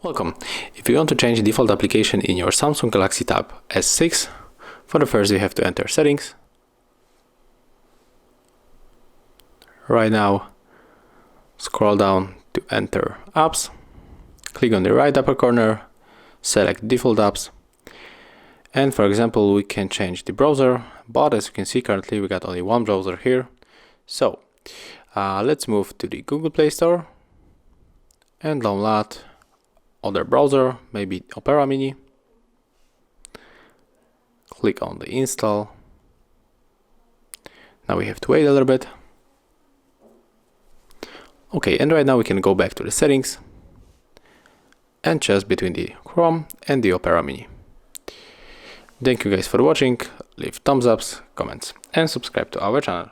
Welcome. If you want to change the default application in your Samsung Galaxy Tab S6, for the first you have to enter Settings. Right now, scroll down to enter Apps. Click on the right upper corner, select Default Apps. And for example, we can change the browser, but as you can see currently we got only one browser here. So let's move to the Google Play Store and download other browser, maybe Opera Mini. Click on the install. Now we have to wait a little bit. Okay, and right now we can go back to the settings and choose between the Chrome and the Opera Mini. Thank you guys for watching, leave thumbs ups, comments and subscribe to our channel.